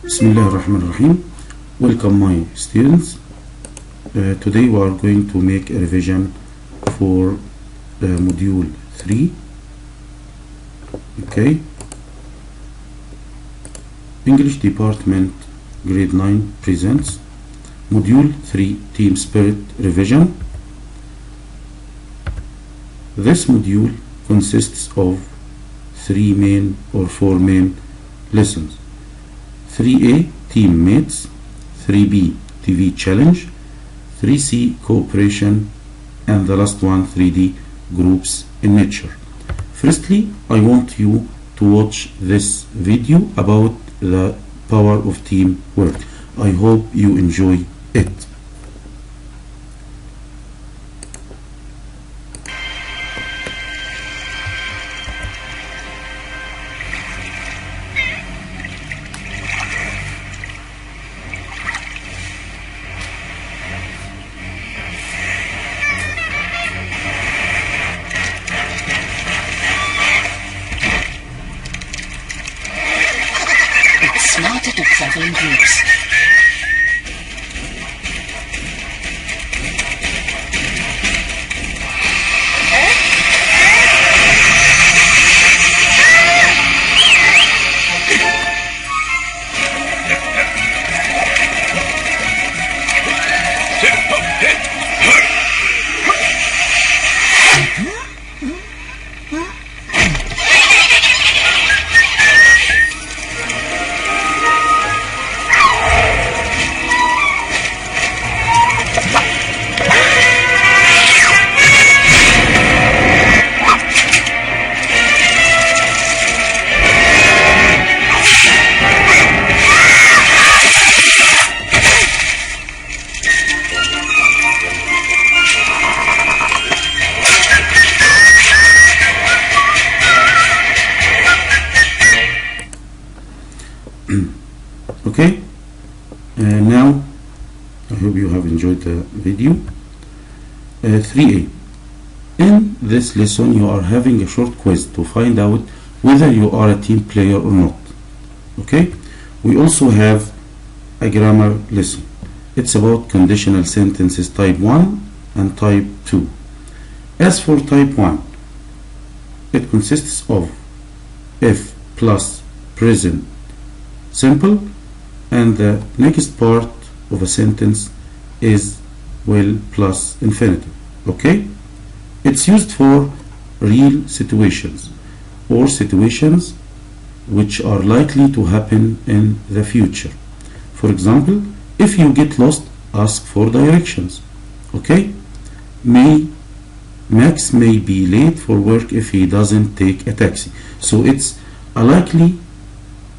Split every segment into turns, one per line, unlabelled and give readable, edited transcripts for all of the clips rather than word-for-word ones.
Bismillah ar-Rahman ar-Rahim. Welcome my students. Today we are going to make a revision for module 3. Okay. English Department Grade 9 presents Module 3 Team Spirit Revision. This module consists of 4 main lessons. 3A Teammates, 3B TV Challenge, 3C Cooperation, and the last one 3D Groups in Nature. Firstly, I want you to watch this video about the power of teamwork. I hope you enjoy it.
Smarter to travel in groups.
Okay, now I hope you have enjoyed the video. 3A. In this lesson you are having a short quiz to find out whether you are a team player or not. Okay, we also have a grammar lesson. It's about conditional sentences type 1 and type 2. As for type 1, it consists of if plus present simple, and the next part of a sentence is will plus infinitive. Okay, it's used for real situations or situations which are likely to happen in the future. For example, if you get lost, ask for directions. Okay, Max may be late for work if he doesn't take a taxi. So it's a likely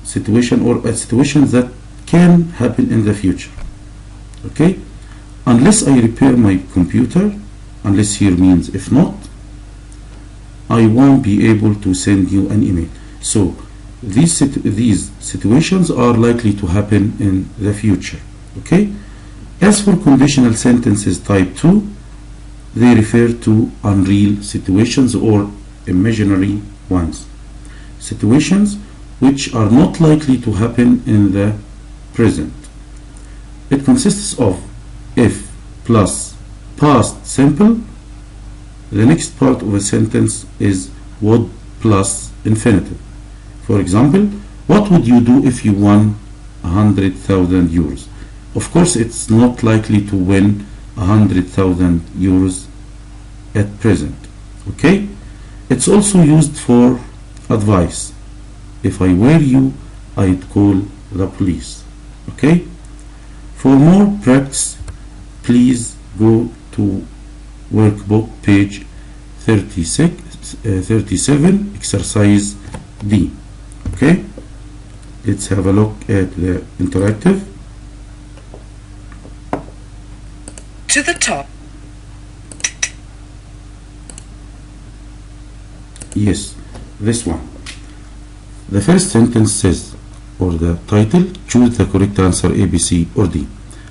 situation or a situation that can happen in the future. Okay, unless I repair my computer, unless here means if not, I won't be able to send you an email. So these situations are likely to happen in the future. Okay, as for conditional sentences type 2, they refer to unreal situations or imaginary ones, situations which are not likely to happen in the present. It consists of if plus past simple. The next part of a sentence is would plus infinitive. For example, what would you do if you won 100,000 euros? Of course, it's not likely to win 100,000 euros at present. Okay, it's also used for advice. If I were you, I'd call the police. Okay, for more practice, please go to workbook page 37, exercise D. Okay, let's have a look at the interactive.
To the top.
Yes, this one. The first sentence says, or the title, choose the correct answer A, B, C, or D.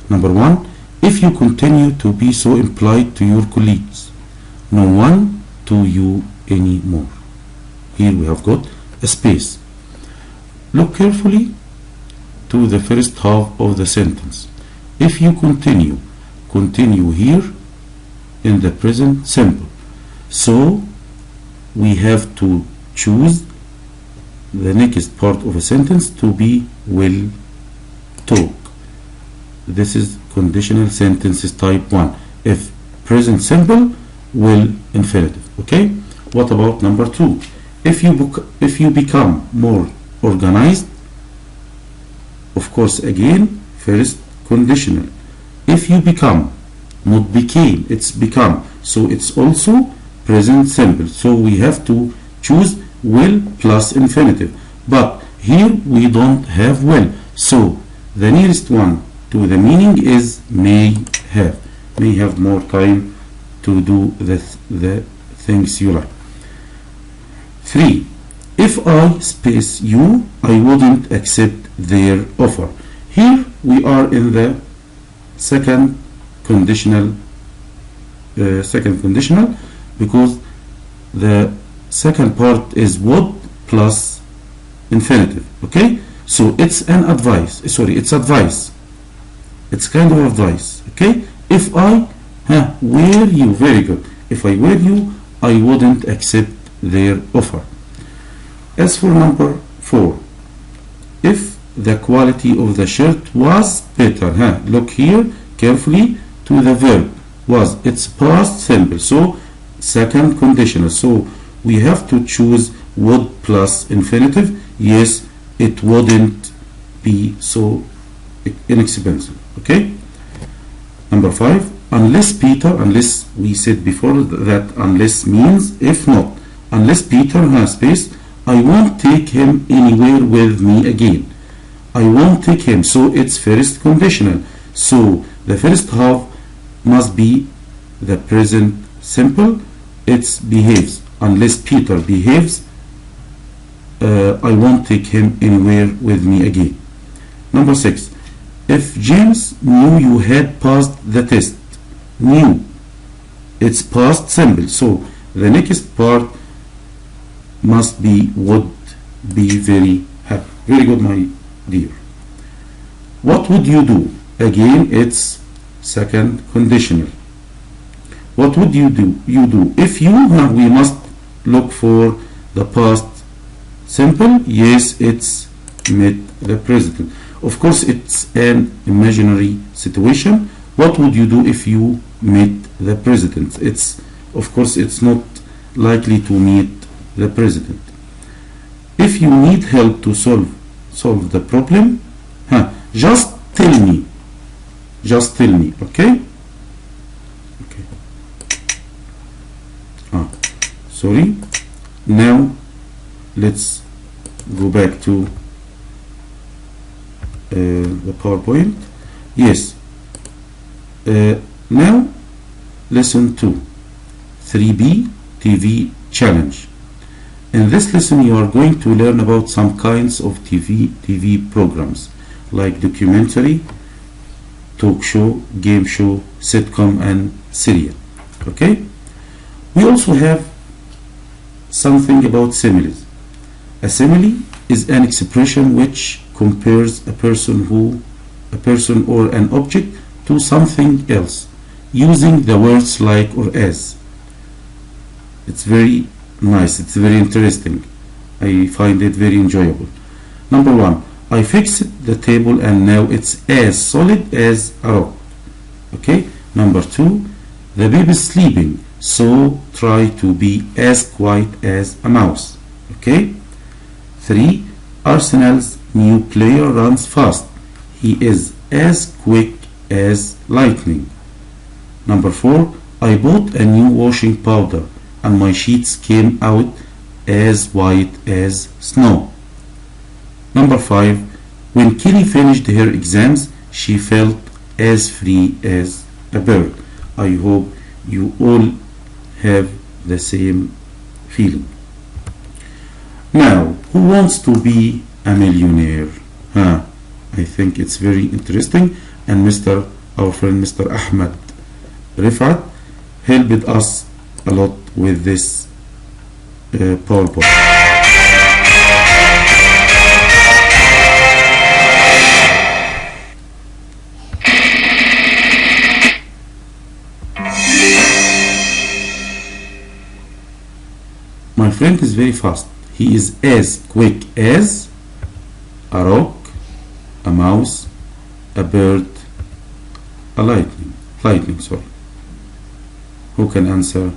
Number 1, if you continue to be so impolite to your colleagues, no one to you anymore. Here we have got a space. Look carefully to the first half of the sentence. If you continue here in the present simple. So we have to choose the next part of a sentence to be will talk. This is conditional sentences type 1. If present simple, will infinitive. Okay? What about number 2? If you become more organized, of course again first conditional. If you become, not became, it's become, so it's also present simple. So we have to choose will plus infinitive, but here we don't have will, so the nearest one to the meaning is may have more time to do the things you like. 3. If I space you, I wouldn't accept their offer. Here we are in the second conditional because the second part is would plus infinitive. Okay, so it's an advice, it's advice, it's kind of advice. Okay, if I were you, very good, if I were you, I wouldn't accept their offer. As for number 4, if the quality of the shirt was better, look here carefully to the verb was, it's past simple, so second conditional, so we have to choose would plus infinitive. Yes, it wouldn't be so inexpensive. Okay, number 5, unless we said before that unless means if not, unless Peter has space, I won't take him anywhere with me again. I won't take him, so it's first conditional, so the first half must be the present simple. It's behaves, unless Peter behaves, I won't take him anywhere with me again. Number 6, if James knew you had passed the test, knew, it's past simple, so the next part must be would be very happy. Very good, my dear. What would you do? Again, it's second conditional. What would you do? If you, we must look for the past simple. Yes, it's met the present. Of course, it's an imaginary situation. What would you do if you met the president? It's, of course, it's not likely to meet the president. If you need help to solve the problem, just tell me. Just tell me, okay? Sorry. Now let's go back to the PowerPoint. Yes. Now lesson 2, 3B TV challenge. In this lesson you are going to learn about some kinds of TV programs like documentary, talk show, game show, sitcom, and serial. Okay? We also have something about similes. A simile is an expression which compares a person or an object to something else using the words like or as. It's very nice, it's very interesting. I find it very enjoyable. Number 1, I fixed the table and now it's as solid as a rock. Okay. Number 2, the baby's sleeping, so try to be as quiet as a mouse. Okay. 3, Arsenal's new player runs fast. He is as quick as lightning. Number 4, I bought a new washing powder and my sheets came out as white as snow. Number 5, when Kelly finished her exams, she felt as free as a bird. I hope you all have the same feeling. Now, who wants to be a millionaire? I think it's very interesting, and our friend Mr. Ahmed Rifat helped us a lot with this PowerPoint. friend is very fast. He is as quick as a rock, a mouse, a bird, a lightning, sorry. Who can answer?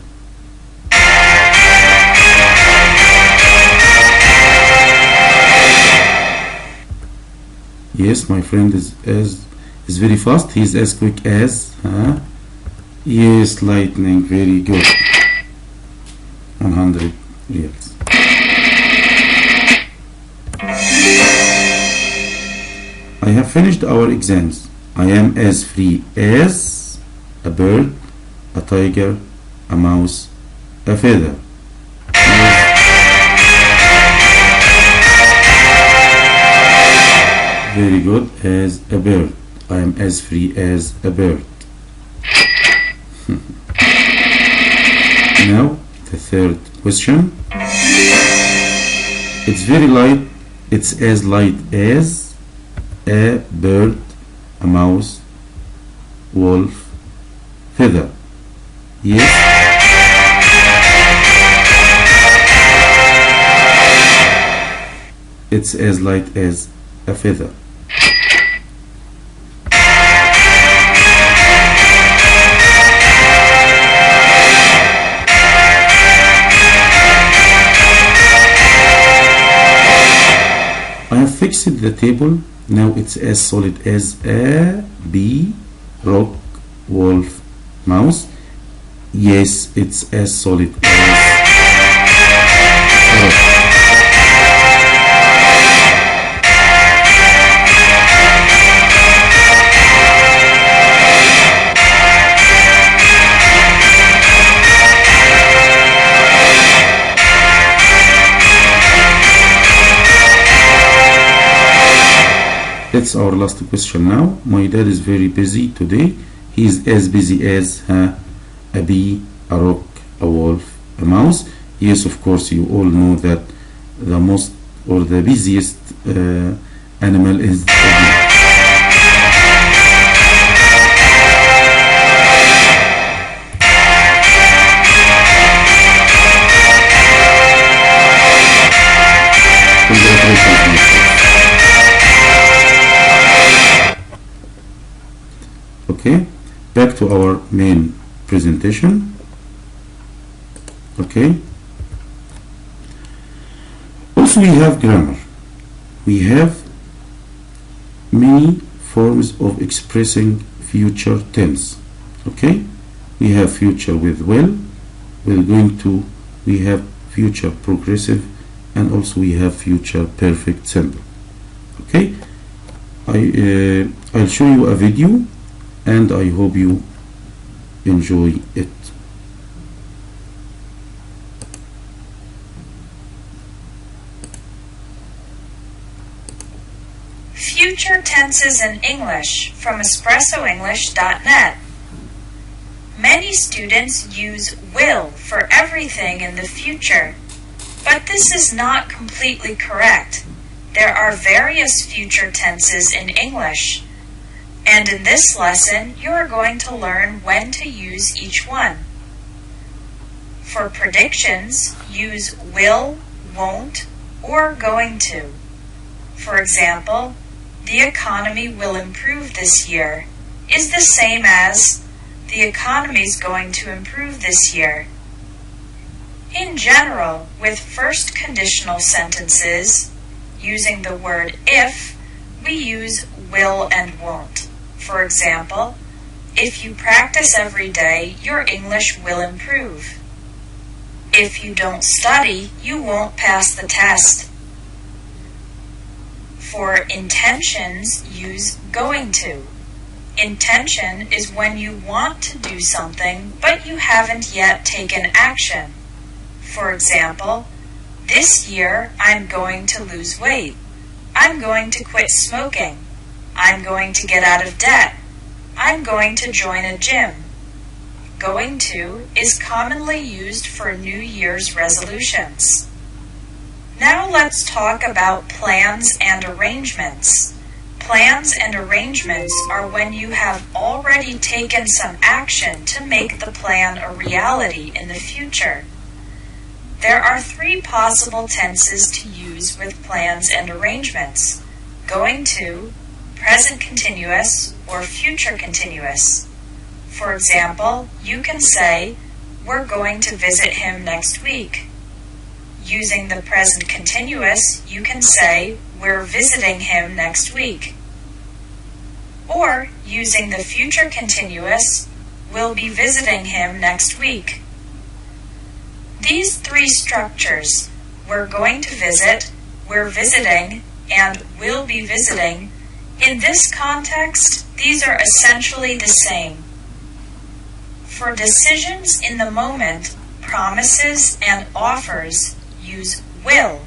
Yes, my friend is very fast. He is as quick as yes, lightning. Very good. 100 reals. I have finished our exams. I am as free as a bird, a tiger, a mouse, a feather. Very good. As a bird. I am as free as a bird. Now the third question. It's very light. It's as light as a bird, a mouse, wolf, feather. Yes. It's as light as a feather. I have fixed the table. Now it's as solid as a bee, rock, wolf, mouse. Yes, it's as solid as a rock. That's our last question now. My dad is very busy today. He is as busy as a bee, a rock, a wolf, a mouse. Yes, of course, you all know that the most or the busiest animal is a bee. Congratulations. Okay, back to our main presentation. Okay, also we have grammar. We have many forms of expressing future tense. Okay, we have future with will, we're going to, we have future progressive, and also we have future perfect simple. Okay, I'll show you a video and I hope you enjoy it.
Future tenses in English from EspressoEnglish.net. Many students use will for everything in the future, but this is not completely correct. There are various future tenses in English. And in this lesson, you are going to learn when to use each one. For predictions, use will, won't, or going to. For example, the economy will improve this year is the same as the economy is going to improve this year. In general, with first conditional sentences, using the word if, we use will and won't. For example, if you practice every day, your English will improve. If you don't study, you won't pass the test. For intentions, use going to. Intention is when you want to do something, but you haven't yet taken action. For example, this year I'm going to lose weight. I'm going to quit smoking. I'm going to get out of debt. I'm going to join a gym. Going to is commonly used for New Year's resolutions. Now let's talk about plans and arrangements. Plans and arrangements are when you have already taken some action to make the plan a reality in the future. There are three possible tenses to use with plans and arrangements: going to, present continuous, or future continuous. For example, you can say, "We're going to visit him next week." Using the present continuous, you can say, "We're visiting him next week." Or, using the future continuous, "We'll be visiting him next week." These three structures, "we're going to visit," "we're visiting," and "will be visiting," in this context, these are essentially the same. For decisions in the moment, promises, and offers, use will.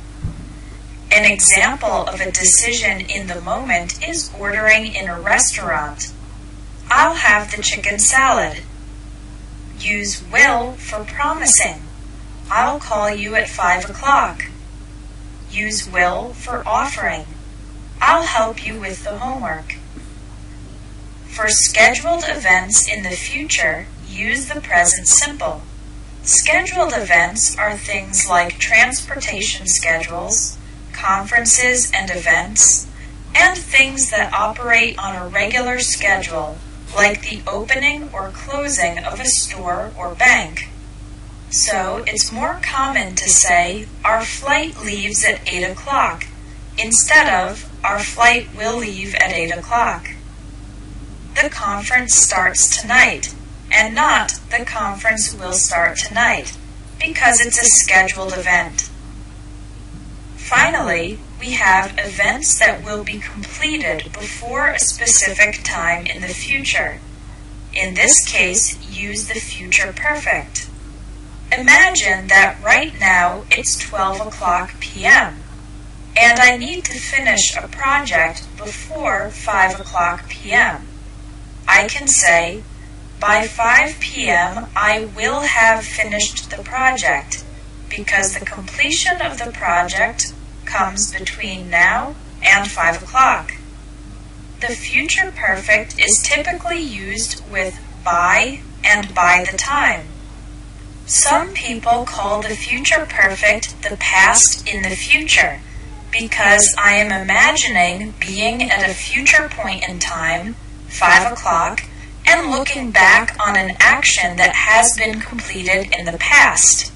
An example of a decision in the moment is ordering in a restaurant. "I'll have the chicken salad." Use will for promising. "I'll call you at 5 o'clock." Use will for offering. "I'll help you with the homework." For scheduled events in the future, use the present simple. Scheduled events are things like transportation schedules, conferences and events, and things that operate on a regular schedule, like the opening or closing of a store or bank. So it's more common to say, "Our flight leaves at 8 o'clock," instead of, "Our flight will leave at 8 o'clock." The conference starts tonight, and not "the conference will start tonight," because it's a scheduled event. Finally, we have events that will be completed before a specific time in the future. In this case, use the future perfect. Imagine that right now it's 12 o'clock p.m. and I need to finish a project before 5 o'clock p.m. I can say, "By 5 p.m. I will have finished the project," because the completion of the project comes between now and 5 o'clock. The future perfect is typically used with by and by the time. Some people call the future perfect the past in the future because I am imagining being at a future point in time, 5 o'clock, and looking back on an action that has been completed in the past.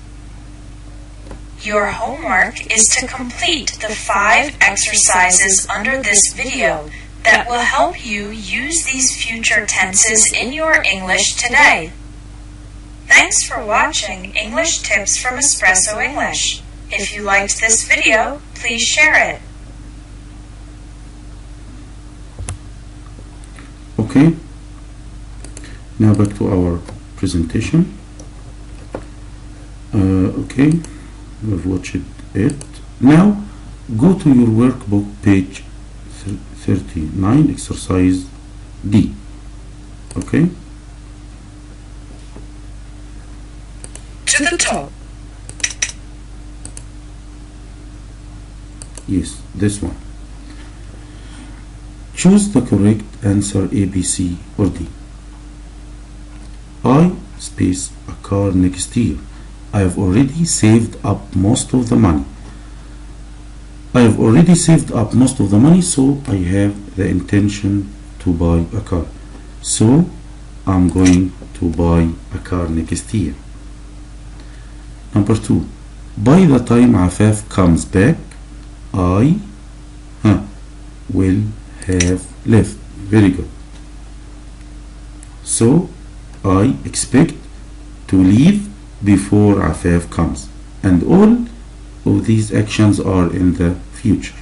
Your homework is to complete the 5 exercises under this video that will help you use these future tenses in your English today. Thanks for watching English Tips from Espresso English. If you liked this video, please share it.
Okay, now back to our presentation. Okay, we've watched it. Now go to your workbook, page 39, exercise D. Okay,
To the top.
yes, this one. Choose the correct answer A, B, C, or D. I space a car next year. I have already saved up most of the money. I have already saved up most of the money, so I have the intention to buy a car. So I'm going to buy a car next year. Number 2. By the time Afaf comes back, I will have left. Very good. So I expect to leave before Afaf comes, and all of these actions are in the future.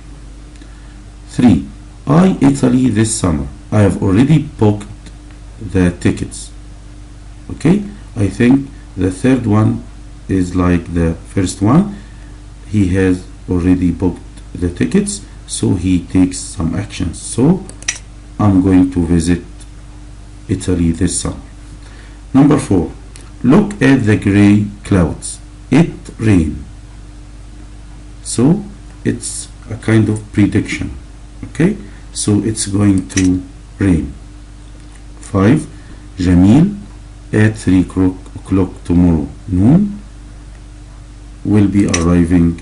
3. I Italy this summer. I have already booked the tickets. Okay, I think the third one is like the first one. He has already booked the tickets, so he takes some actions. So I'm going to visit Italy this summer. Number 4. Look at the gray clouds. It rain. So it's a kind of prediction. Okay, so it's going to rain. 5. Jamil at 3 o'clock tomorrow noon will be arriving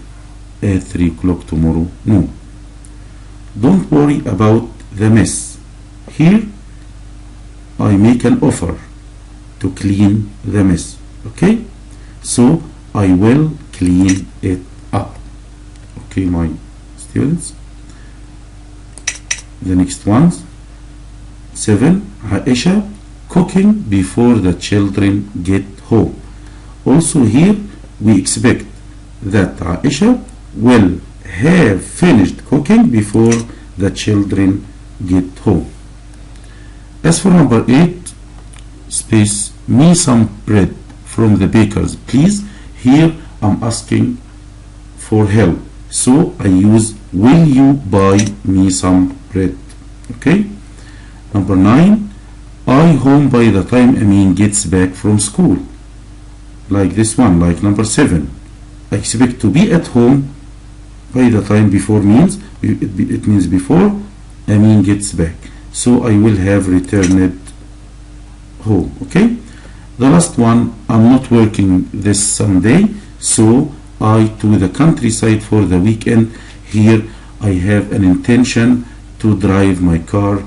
at 3 o'clock tomorrow? No. Don't worry about the mess. Here I make an offer to clean the mess. Okay, so I will clean it up. Okay, my students. The next ones. 7. Aisha cooking before the children get home. Also here we expect that Aisha will have finished cooking before the children get home. As for number 8, space, me some bread from the bakers, please. Here I'm asking for help, so I use will you buy me some bread? Okay. Number 9, I home by the time Amin gets back from school. Like this one, like number 7. I expect to be at home by the time. Before means it means before Amin gets back, so I will have returned home. Okay. The last one, I'm not working this Sunday, so I to the countryside for the weekend. Here I have an intention to drive my car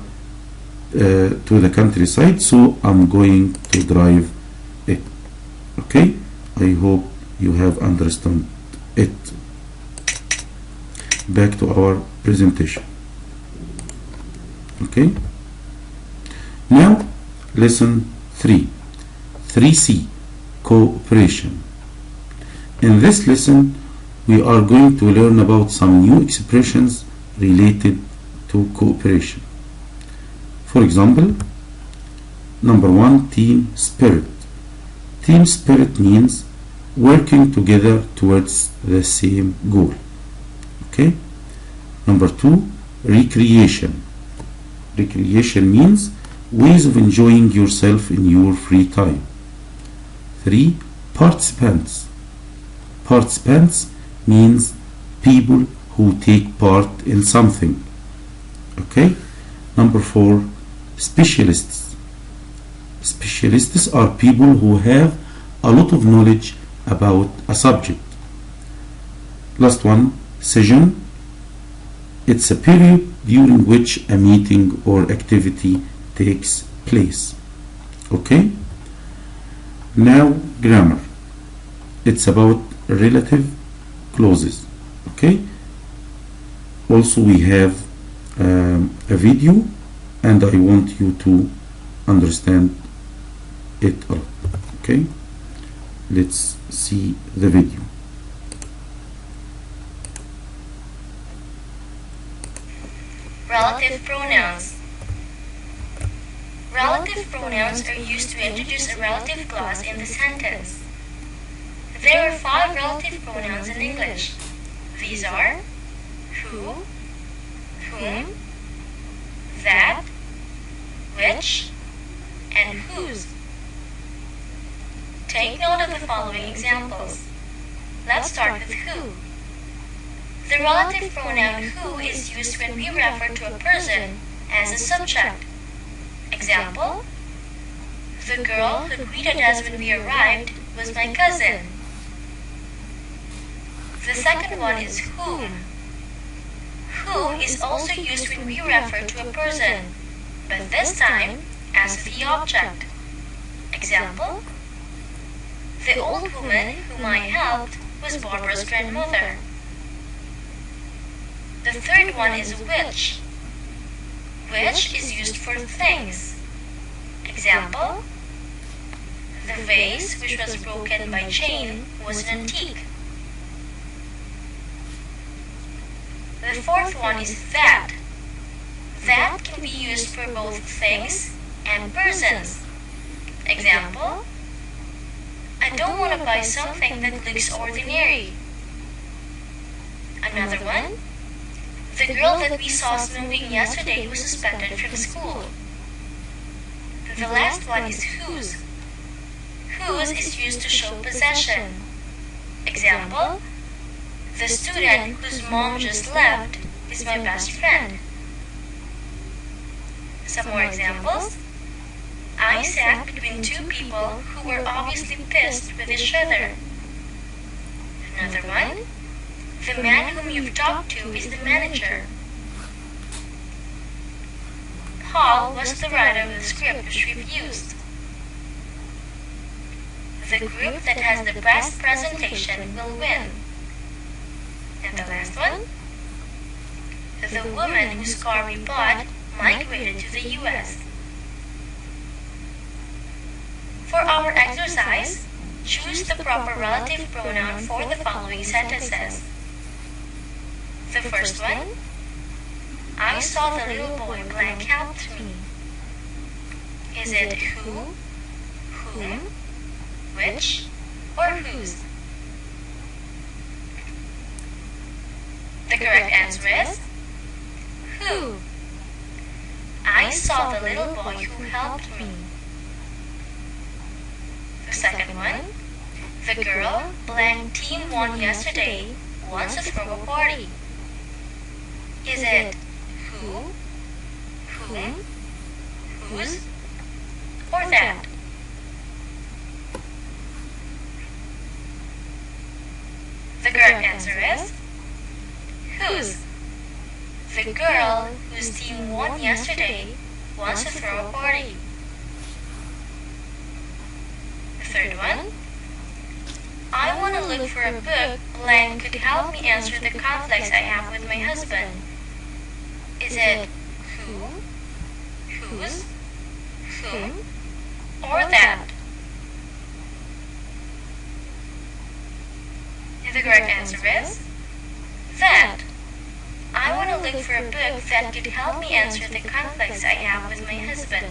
to the countryside, so I'm going to drive it. Okay, I hope you have understood it. Back to our presentation. Okay, now lesson 3, 3C, cooperation. In this lesson we are going to learn about some new expressions related to cooperation. For example, number 1, team spirit. Team spirit means working together towards the same goal. Okay. Number 2, recreation. Recreation means ways of enjoying yourself in your free time. 3, participants. Participants means people who take part in something. Okay. Number 4, specialists. Specialists are people who have a lot of knowledge about a subject. Last one, session. It's a period during which a meeting or activity takes place. Okay. Now grammar. It's about relative clauses. Okay. Also we have a video, and I want you to understand it a lot. Okay, let's see the video.
Relative pronouns. Relative pronouns are used to introduce a relative clause in the sentence. There are 5 relative pronouns in English. These are who, whom, that, which, and whose. Take note of the following examples. Let's start with who. The relative pronoun who is used when we refer to a person as a subject. Example, the girl who greeted us when we arrived was my cousin. The second one is whom. Who is also used when we refer to a person, but this time as the object. Example, the old woman whom I helped was Barbara's grandmother. The third one is which. Which is used for things. Example, the vase which was broken by chain was an antique. The fourth one is that. That can be used for both things and persons. Example, I don't want to buy something that looks ordinary. Another one, the girl that we saw smoking yesterday was suspended from school. The last one is whose. Whose is used to show possession. Example, the student whose mom just left is my best friend. Some more examples. I sat between 2 people who were obviously pissed with each other. Another one. The man whom you've talked to is the manager. Paul was the writer of the script which we've used. The group that has the best presentation will win. And the last one. The woman whose car we bought migrated to the US. For our exercise, choose the proper relative pronoun for the following sentences. The first one. I saw the little boy blank helped me. Is it who, whom, which, or whose? The correct answer is who. I saw the little boy who helped me. The second one. The girl blank team won yesterday wants to throw a party. Is it who, whom, whose, or that? The correct answer is whose. The girl whose team won yesterday wants to throw a party. The third one. I want to look for a book blank could help me answer the conflicts I have with my husband. Is it who, whose, whom, or that? The correct answer is that. I want to look for a book that could help me answer the conflicts I have with my husband.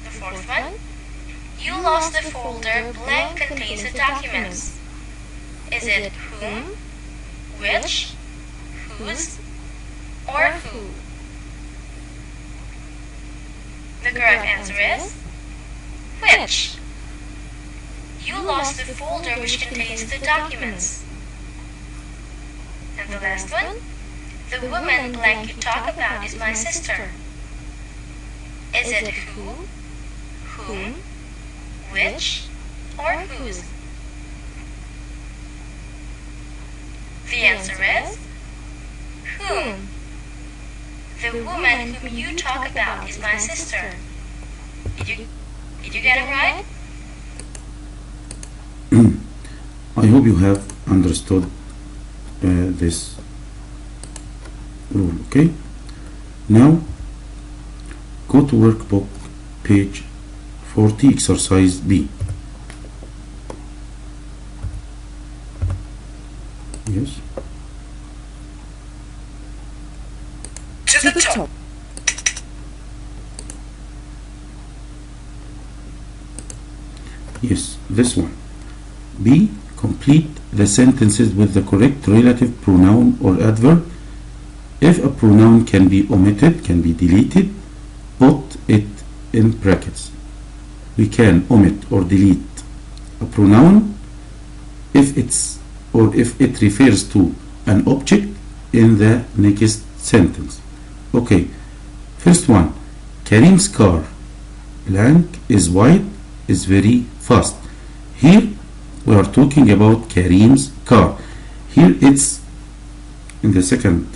The fourth one. You lost the folder blank contains the documents. Is it whom, which, whose, or who? The correct answer is which. You lost the folder which contains the documents. And the last one. The woman blank you talk about is my sister. Is it who, whom, which, or whose? The answer is whom. The woman whom you talk about is my sister. Did you get it right?
I hope you have understood this rule. Okay, now go to workbook page 40, exercise B. Yes.
To the top.
Yes, this one. B. Complete the sentences with the correct relative pronoun or adverb. If a pronoun can be omitted, can be deleted, put it in brackets. We can omit or delete a pronoun if it refers to an object in the next sentence. Okay, first one. Karim's car blank is white is very fast. Here we are talking about Karim's car. Here it's in the second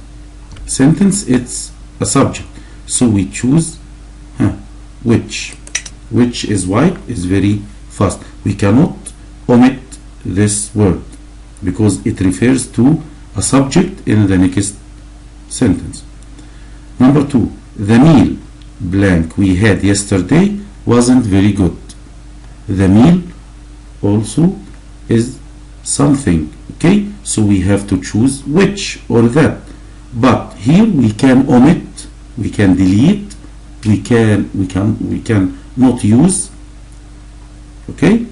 sentence, it's a subject, so we choose which is white is very fast. We cannot omit this word because it refers to a subject in the next sentence. Number two. The meal blank we had yesterday wasn't very good. The meal also is something, okay, so we have to choose which or that. But here we can omit, we can delete, we can not use, okay,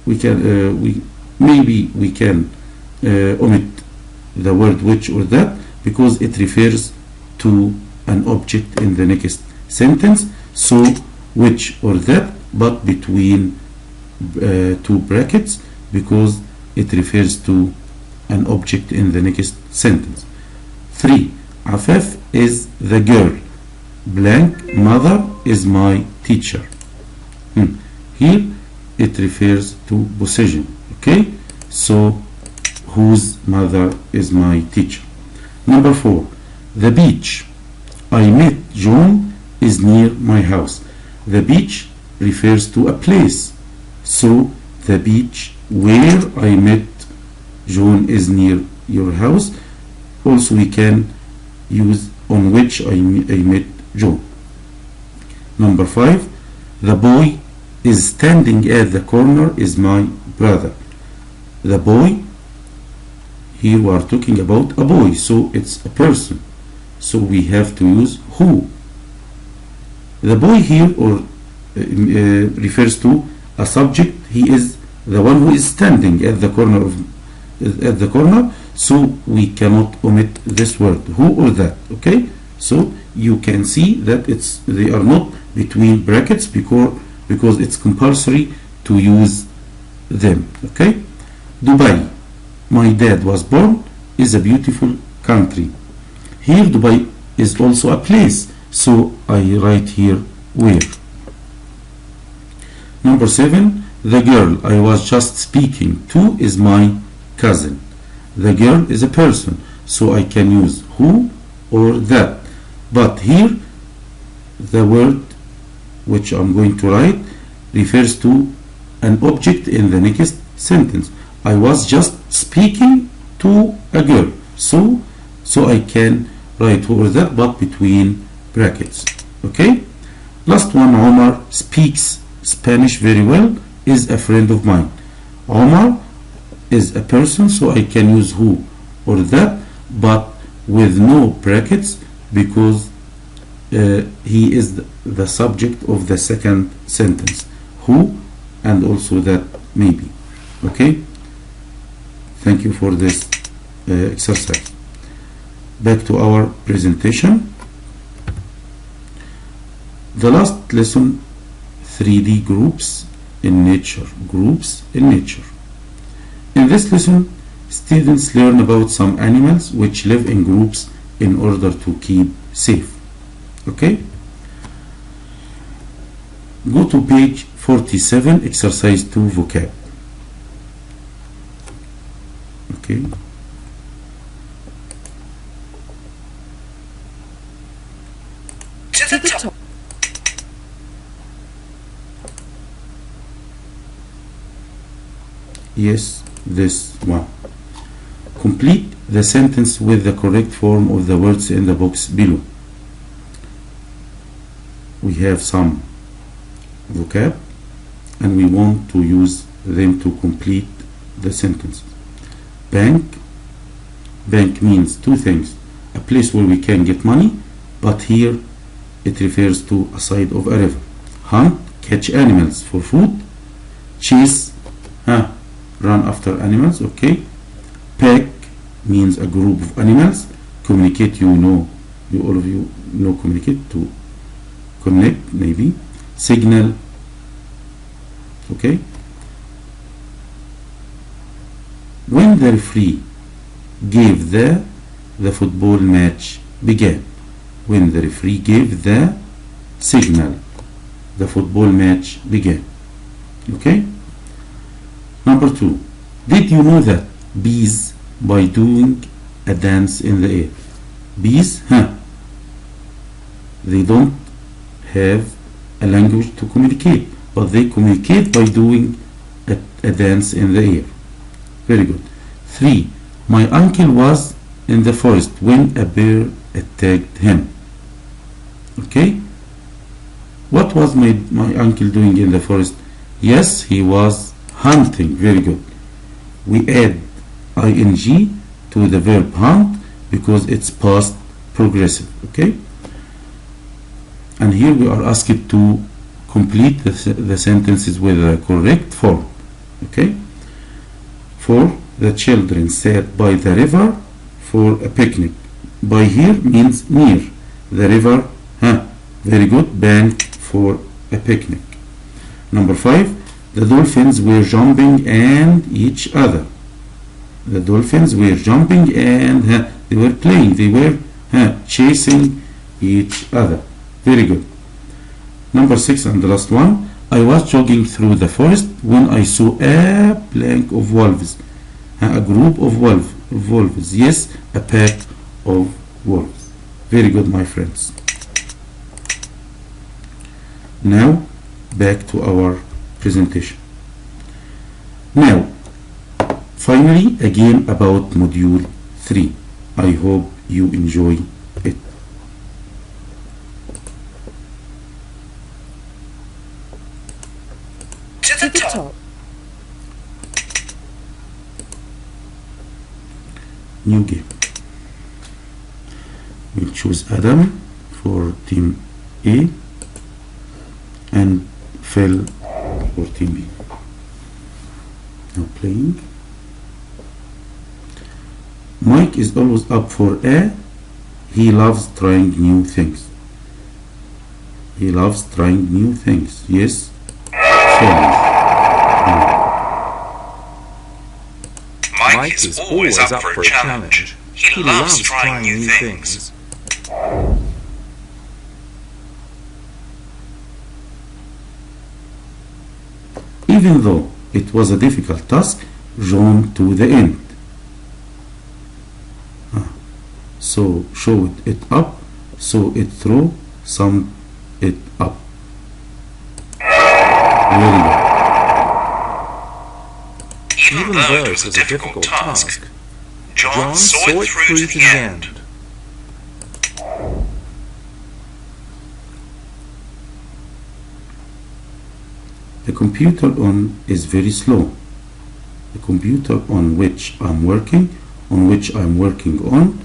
we can we can omit the word which or that because it refers to an object in the next sentence. So which or that, but between two brackets because it refers to an object in the next sentence. 3. Afaf is the girl blank mother is my teacher. Here it refers to possession, okay, So whose mother is my teacher? Number 4. The beach I met John is near my house. The beach refers to a place. So the beach where I met John is near your house. Also we can use on which I met John. Number 5. The boy is standing at the corner is my brother. The boy, here we are talking about a boy, so it's a person. So we have to use who. The boy here refers to a subject. He is the one who is standing at the corner, so we cannot omit this word, who or that. Okay, so you can see that they are not between brackets because it's compulsory to use them. Okay, Dubai, my dad was born, is a beautiful country. Here Dubai is also a place, so I write here where. Number 7. The girl I was just speaking to is my cousin. The girl is a person, so I can use who or that. But here the word which I'm going to write refers to an object in the next sentence. I was just speaking to a girl, so I can write who or that, but between brackets. Okay, last one. Omar speaks Spanish very well, is a friend of mine. Omar is a person, so I can use who or that, but with no brackets because he is the subject of the second sentence. Who and also that maybe. Okay, thank you for this exercise. Back to our presentation. The last lesson, 3D groups in nature. Groups in nature. In this lesson, students learn about some animals which live in groups in order to keep safe. Okay? Go to page 47, exercise 2, vocab. Okay.
To the top.
Yes, this one. Complete the sentence with the correct form of the words in the box below. We have some vocab and we want to use them to complete the sentence. Bank. Bank means two things. A place where we can get money, but here it refers to a side of a river. Hunt, catch animals for food. Chase, run after animals. Okay. Pack means a group of animals. Communicate, all of you know communicate, to connect maybe. Signal. Okay. When the referee gave the football match began. When the referee gave the signal, the football match began. Okay. Number 2. Did you know that bees, by doing a dance in the air, bees, they don't have a language to communicate, but they communicate by doing a dance in the air. Very good. 3. My uncle was in the forest when a bear attacked him. Okay. What was my uncle doing in the forest? Yes, he was hunting. Very good. We add ing to the verb hunt because it's past progressive. Okay. And here we are asked to complete the sentences with the correct form. Okay. 4. The children sat by the river for a picnic. By here means near the river. Very good. Bank for a picnic. Number 5. The dolphins were jumping and each other. The dolphins were jumping and they were playing. They were chasing each other. Very good. Number 6 and the last one. I was jogging through the forest when I saw a plank of wolves. A group of wolves. Yes, a pack of wolves. Very good, my friends. Now back to our presentation. Now finally, again about module 3. I hope you enjoy it.
To the top.
New game. We'll choose Adam for team A and Phil for team B. Now playing. Mike is always up for A. He loves trying new things. He loves trying new things. Yes. Challenge.
Mike is always up for a challenge. He loves trying new things.
Even though it was a difficult task, John to the end. So showed it up, so it throw, summed it up. Very good.
Even though it was a difficult task, John saw it through to the end.
The computer on is very slow. The computer on which I'm working on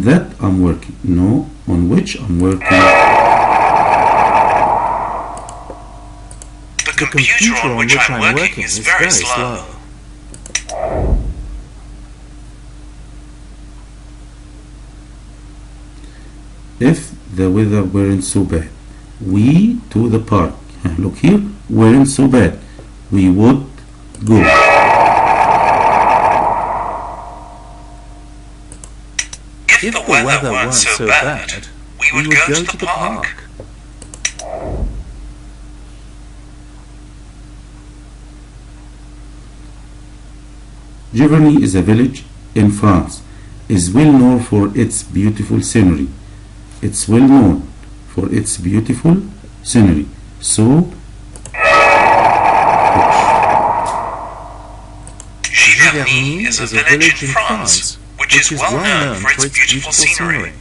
that I'm working. No, on which I'm working.
The computer on which I'm working is very slow.
If the weather weren't so bad, we to the park. Look here, weren't so bad. We would go.
If the weather weren't so bad, we would go to the park.
Giverny is a village in France. Is well known for its beautiful scenery. It's well known for its beautiful scenery. So,
Giverny is a village in France, which is well known for its beautiful scenery.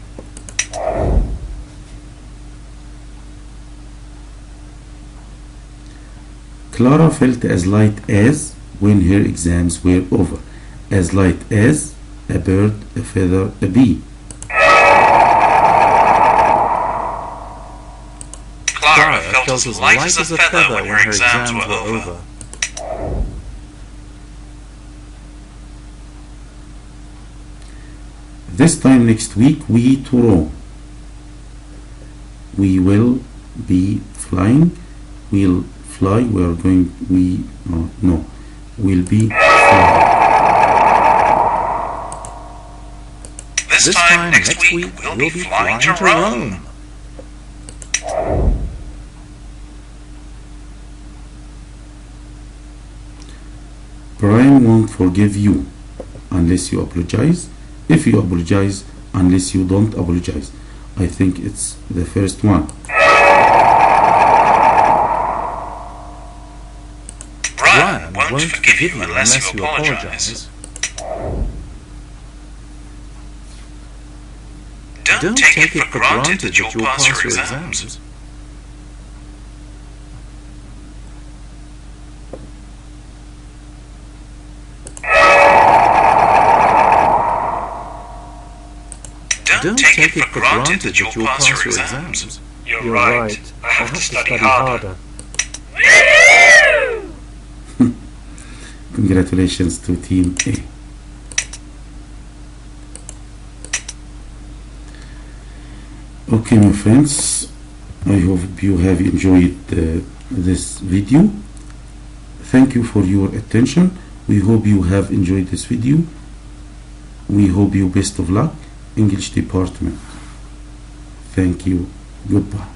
Clara felt as light as when her exams were over. As light as a bird, a feather, a bee.
Clara felt as light as a feather when her exams were over.
This time next week we to Rome. We will be flying. We'll fly. We are going. We no. We'll be flying.
This time next week we'll be flying to Rome.
Brian won't forgive you unless you apologize. If you apologize, unless you don't apologize. I think it's the first one.
Brian won't forgive you unless you apologize. Don't take it for granted that you'll pass your exams. Don't take it for granted that you'll pass your exams.
You're right. I have to study harder.
Congratulations to Team A. Okay, my friends, I hope you have enjoyed this video. Thank you for your attention. We hope you have enjoyed this video. We hope you best of luck, English department. Thank you. Goodbye.